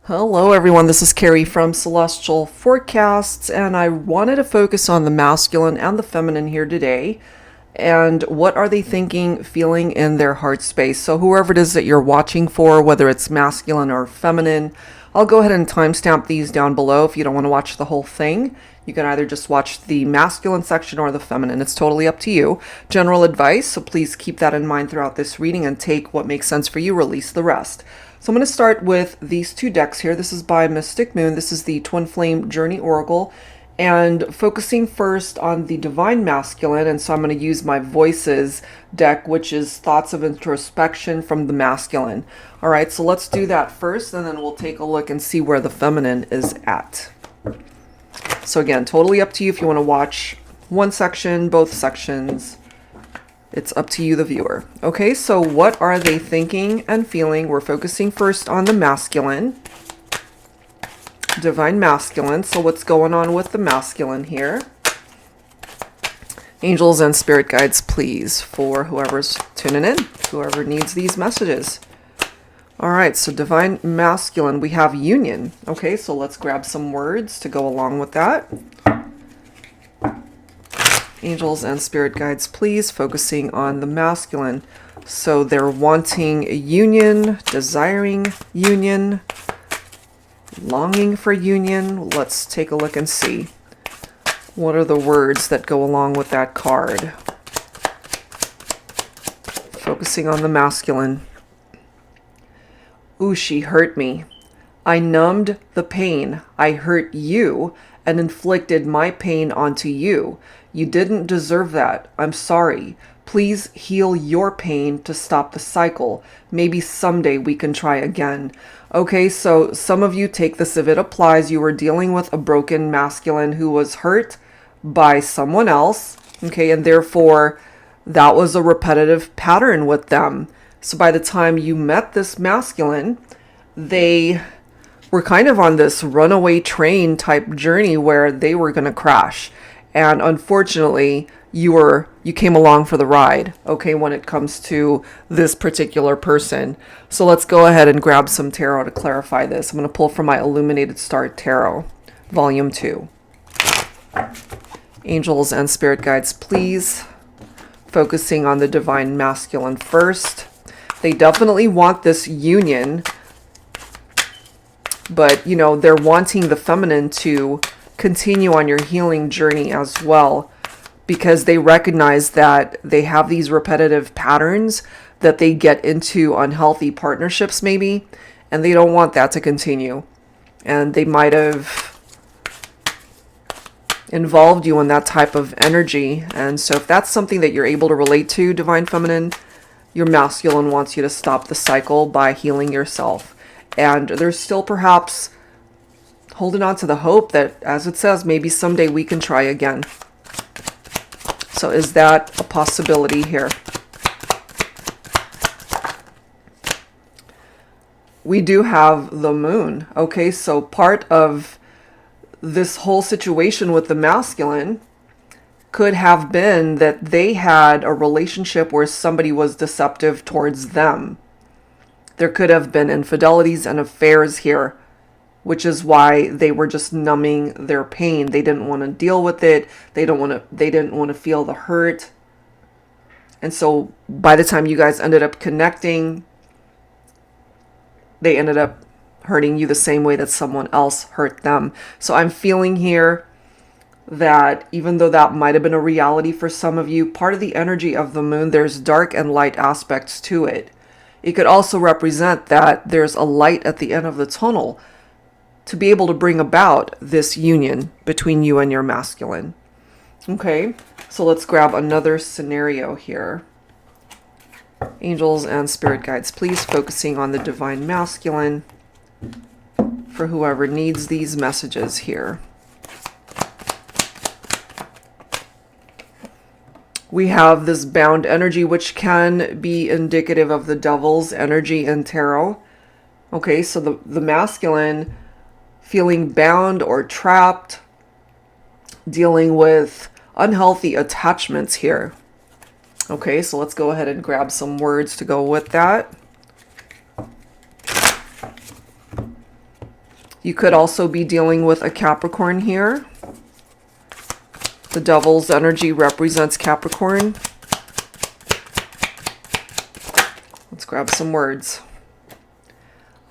Hello everyone, this is Carrie from Celestial Forecasts, and I wanted to focus on the masculine and the feminine here today. And what are they thinking, feeling in their heart space? So whoever it is that you're watching for, whether it's masculine or feminine, I'll go ahead and timestamp these down below if you don't want to watch the whole thing. You can either just watch the masculine section or the feminine. It's totally up to you. General advice, so please keep that in mind throughout this reading and take what makes sense for you, release the rest. So I'm going to start with these two decks here. This is by Mystic Moon. This is the Twin Flame Journey Oracle, and focusing first on the Divine Masculine. And so I'm going to use my Voices deck, which is Thoughts of Introspection from the Masculine. All right, so let's do that first, and then we'll take a look and see where the feminine is at. So again, totally up to you if you want to watch one section, both sections. It's up to you, the viewer. Okay, so what are they thinking and feeling? We're focusing first on the masculine. Divine Masculine. So what's going on with the masculine here? Angels and spirit guides, please, for whoever's tuning in, whoever needs these messages. All right, so Divine Masculine, we have union. Okay, so let's grab some words to go along with that. Angels and spirit guides, please, focusing on the masculine. So they're wanting union, desiring union, longing for union. Let's take a look and see. What are the words that go along with that card? Focusing on the masculine. Ooh, she hurt me. I numbed the pain. I hurt you and inflicted my pain onto you. You didn't deserve that. I'm sorry. Please heal your pain to stop the cycle. Maybe someday we can try again. Okay, so some of you take this if it applies. You were dealing with a broken masculine who was hurt by someone else. Okay, and therefore that was a repetitive pattern with them. So by the time you met this masculine, they were kind of on this runaway train type journey where they were going to crash. And unfortunately, you came along for the ride, okay, when it comes to this particular person. So let's go ahead and grab some tarot to clarify this. I'm going to pull from my Illuminated Start Tarot, Volume 2. Angels and spirit guides, please, focusing on the Divine Masculine first. They definitely want this union, but, you know, they're wanting the feminine to continue on your healing journey as well, because they recognize that they have these repetitive patterns that they get into unhealthy partnerships maybe, and they don't want that to continue. And they might have involved you in that type of energy. And so if that's something that you're able to relate to, Divine Feminine, your masculine wants you to stop the cycle by healing yourself. And there's still perhaps holding on to the hope that, as it says, maybe someday we can try again. So is that a possibility here? We do have the moon. Okay, so part of this whole situation with the masculine could have been that they had a relationship where somebody was deceptive towards them. There could have been infidelities and affairs here, which is why they were just numbing their pain. They didn't want to deal with it. They didn't want to feel the hurt. And so by the time you guys ended up connecting, they ended up hurting you the same way that someone else hurt them. So I'm feeling here that even though that might have been a reality for some of you, part of the energy of the moon, there's dark and light aspects to it. It could also represent that there's a light at the end of the tunnel to be able to bring about this union between you and your masculine. Okay, so let's grab another scenario here. Angels and spirit guides, please, focusing on the Divine Masculine for whoever needs these messages here. We have this bound energy, which can be indicative of the devil's energy in tarot. Okay, so the masculine feeling bound or trapped, dealing with unhealthy attachments here. Okay, so let's go ahead and grab some words to go with that. You could also be dealing with a Capricorn here. The Devil's energy represents Capricorn. Let's grab some words.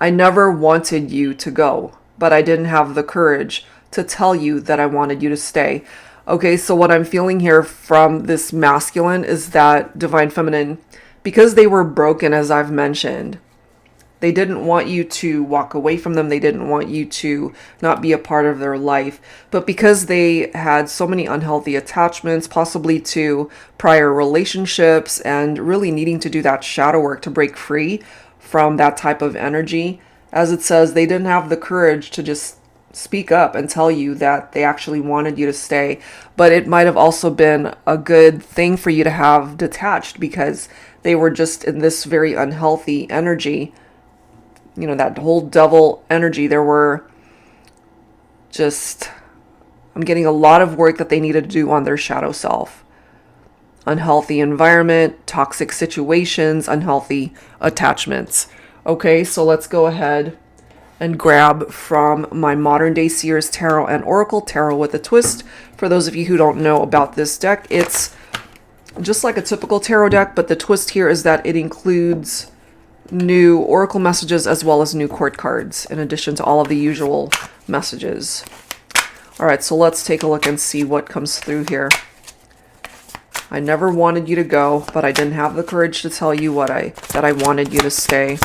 I never wanted you to go, but I didn't have the courage to tell you that I wanted you to stay. Okay, so what I'm feeling here from this masculine is that Divine Feminine, because they were broken, as I've mentioned, they didn't want you to walk away from them. They didn't want you to not be a part of their life. But because they had so many unhealthy attachments, possibly to prior relationships, and really needing to do that shadow work to break free from that type of energy, as it says, they didn't have the courage to just speak up and tell you that they actually wanted you to stay. But it might have also been a good thing for you to have detached, because they were just in this very unhealthy energy. You know, that whole devil energy. There were just, I'm getting a lot of work that they needed to do on their shadow self. Unhealthy environment, toxic situations, unhealthy attachments. Okay, so let's go ahead and grab from my Modern Day Seers Tarot and Oracle Tarot with a twist. For those of you who don't know about this deck, it's just like a typical tarot deck, but the twist here is that it includes new oracle messages as well as new court cards, in addition to all of the usual messages. All right, so let's take a look and see what comes through here. I never wanted you to go, but I didn't have the courage to tell you that I wanted you to stay.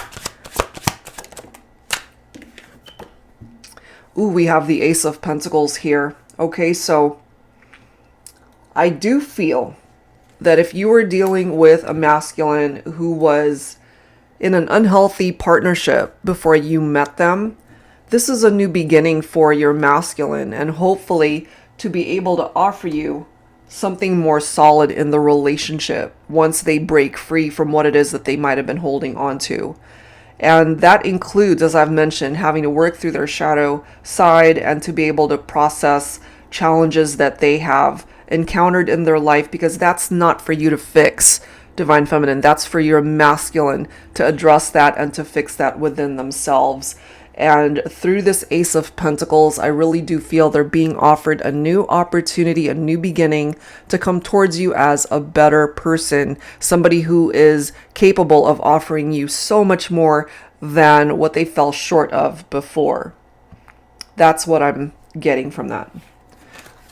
Ooh, we have the Ace of Pentacles here. Okay, so I do feel that if you were dealing with a masculine who was in an unhealthy partnership before you met them, this is a new beginning for your masculine, and hopefully to be able to offer you something more solid in the relationship once they break free from what it is that they might have been holding on to. And that includes, as I've mentioned, having to work through their shadow side and to be able to process challenges that they have encountered in their life, because that's not for you to fix, Divine Feminine. That's for your masculine to address that and to fix that within themselves. And through this Ace of Pentacles, I really do feel they're being offered a new opportunity, a new beginning to come towards you as a better person, somebody who is capable of offering you so much more than what they fell short of before. That's what I'm getting from that.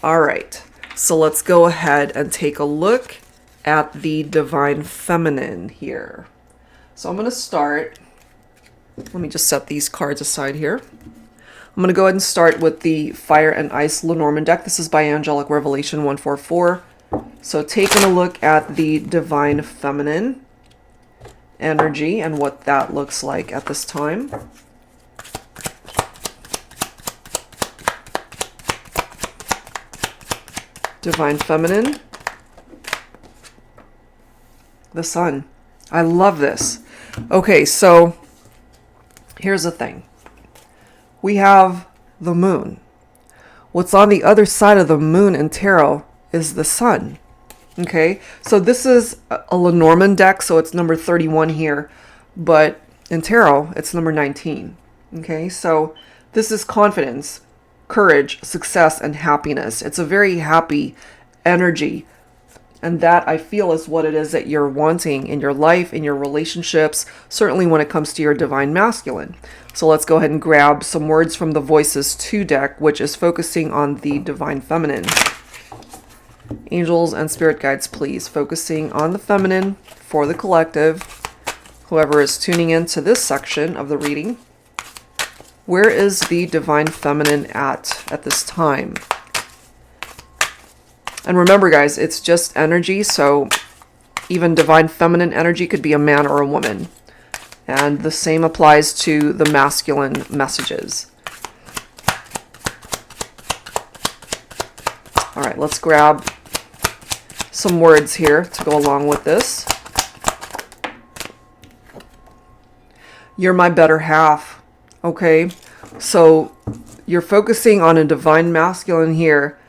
All right, so let's go ahead and take a look at the Divine Feminine here. So I'm going to start. Let me just set these cards aside here. I'm going to go ahead and start with the Fire and Ice Lenormand deck. This is by Angelic Revelation 144. So taking a look at the Divine Feminine energy and what that looks like at this time. Divine Feminine. The Sun. I love this. Okay, so here's the thing. We have the moon. What's on the other side of the moon in tarot is the sun. Okay, so this is a Lenormand deck, so it's number 31 here, but in tarot, it's number 19. Okay, so this is confidence, courage, success, and happiness. It's a very happy energy. And that, I feel, is what it is that you're wanting in your life, in your relationships, certainly when it comes to your Divine Masculine. So let's go ahead and grab some words from the Voices 2 deck, which is focusing on the Divine Feminine. Angels and Spirit Guides, please, focusing on the feminine for the collective. Whoever is tuning into this section of the reading, where is the Divine Feminine at this time? And remember, guys, it's just energy, so even Divine Feminine energy could be a man or a woman. And the same applies to the masculine messages. All right, let's grab some words here to go along with this. You're my better half. Okay, so you're focusing on a Divine Masculine here,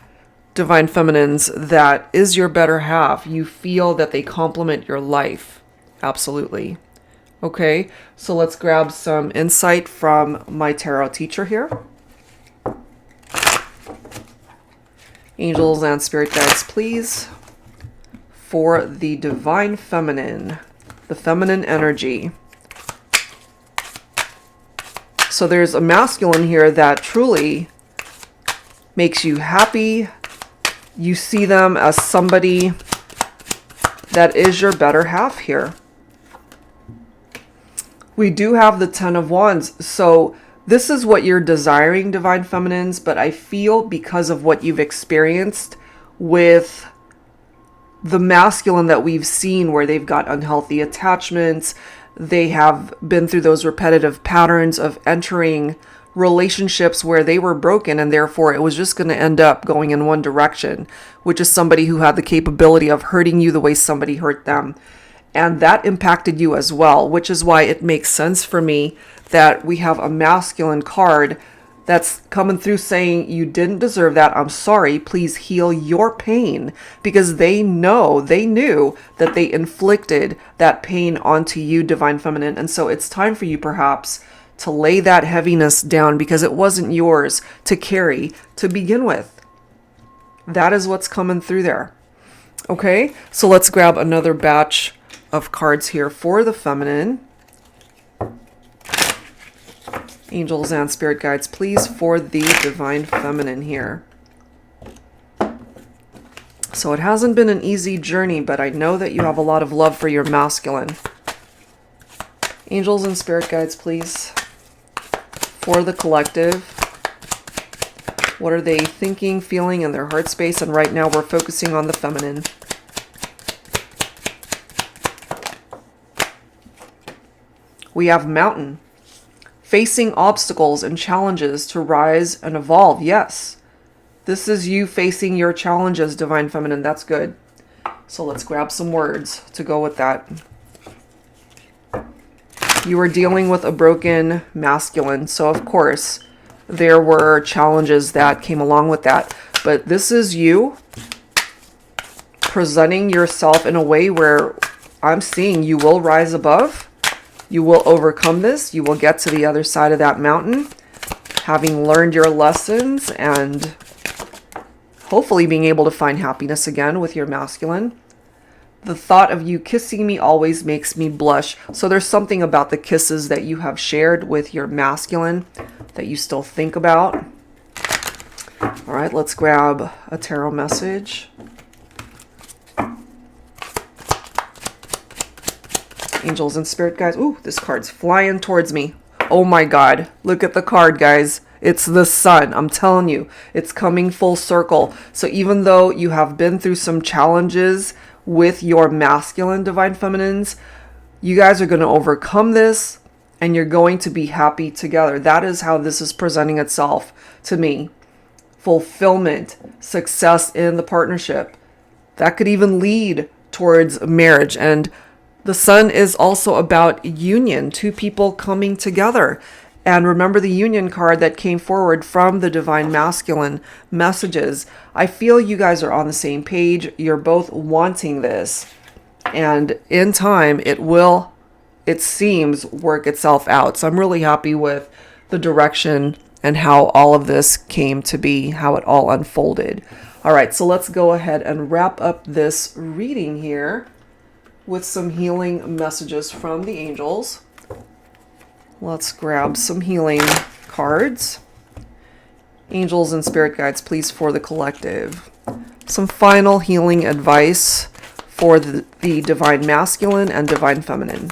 Divine Feminines, that is your better half. You feel that they complement your life. Absolutely. Okay, so let's grab some insight from my tarot teacher here. Angels and spirit guides, please, for the divine feminine, the feminine energy. So there's a masculine here that truly makes you happy. You see them as somebody that is your better half here. We do have the 10 of Wands. So this is what you're desiring, divine feminines, but I feel because of what you've experienced with the masculine that we've seen, where they've got unhealthy attachments, they have been through those repetitive patterns of entering relationships where they were broken, and therefore it was just going to end up going in one direction, which is somebody who had the capability of hurting you the way somebody hurt them. And that impacted you as well, which is why it makes sense for me that we have a masculine card that's coming through saying, you didn't deserve that. I'm sorry. Please heal your pain, because they knew that they inflicted that pain onto you, divine feminine. And so it's time for you perhaps to lay that heaviness down, because it wasn't yours to carry to begin with. That is what's coming through there. Okay, so let's grab another batch of cards here for the feminine. Angels and spirit guides, please, for the divine feminine here. So it hasn't been an easy journey, but I know that you have a lot of love for your masculine. Angels and spirit guides, please, for the collective. What are they thinking, feeling in their heart space? And right now we're focusing on the feminine. We have mountain. Facing obstacles and challenges to rise and evolve. Yes. This is you facing your challenges, divine feminine. That's good. So let's grab some words to go with that. You are dealing with a broken masculine. So of course, there were challenges that came along with that. But this is you presenting yourself in a way where I'm seeing you will rise above. You will overcome this. You will get to the other side of that mountain, having learned your lessons and hopefully being able to find happiness again with your masculine. The thought of you kissing me always makes me blush. So there's something about the kisses that you have shared with your masculine that you still think about. All right, let's grab a tarot message. Angels and spirit guides. Ooh, this card's flying towards me. Oh my God. Look at the card, guys. It's the sun. I'm telling you, it's coming full circle. So even though you have been through some challenges with your masculine, divine feminines, you guys are going to overcome this and you're going to be happy together. That is how this is presenting itself to me. Fulfillment, success in the partnership. That could even lead towards marriage. And the sun is also about union, two people coming together. And remember the union card that came forward from the divine masculine messages. I feel you guys are on the same page. You're both wanting this. And in time, it will, it seems, work itself out. So I'm really happy with the direction and how all of this came to be, how it all unfolded. All right, so let's go ahead and wrap up this reading here with some healing messages from the angels. Let's grab some healing cards. Angels and spirit guides, please, for the collective. Some final healing advice for the divine masculine and divine feminine.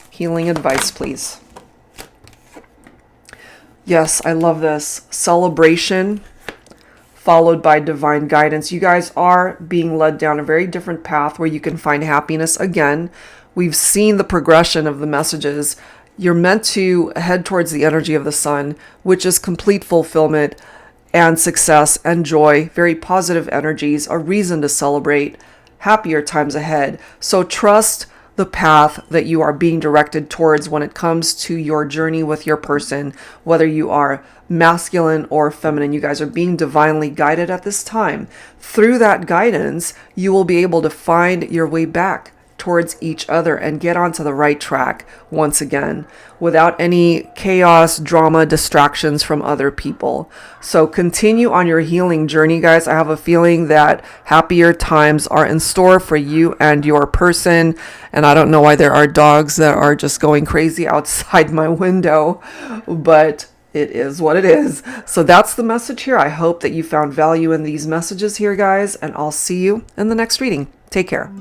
Healing advice, please. Yes, I love this. Celebration followed by divine guidance. You guys are being led down a very different path where you can find happiness again. We've seen the progression of the messages. You're meant to head towards the energy of the sun, which is complete fulfillment and success and joy, very positive energies, a reason to celebrate, happier times ahead. So trust the path that you are being directed towards when it comes to your journey with your person, whether you are masculine or feminine. You guys are being divinely guided at this time. Through that guidance, you will be able to find your way back towards each other and get onto the right track once again without any chaos, drama, distractions from other people. So continue on your healing journey, guys. I have a feeling that happier times are in store for you and your person. And I don't know why there are dogs that are just going crazy outside my window, but it is what it is. So that's the message here. I hope that you found value in these messages here, guys, and I'll see you in the next reading. Take care.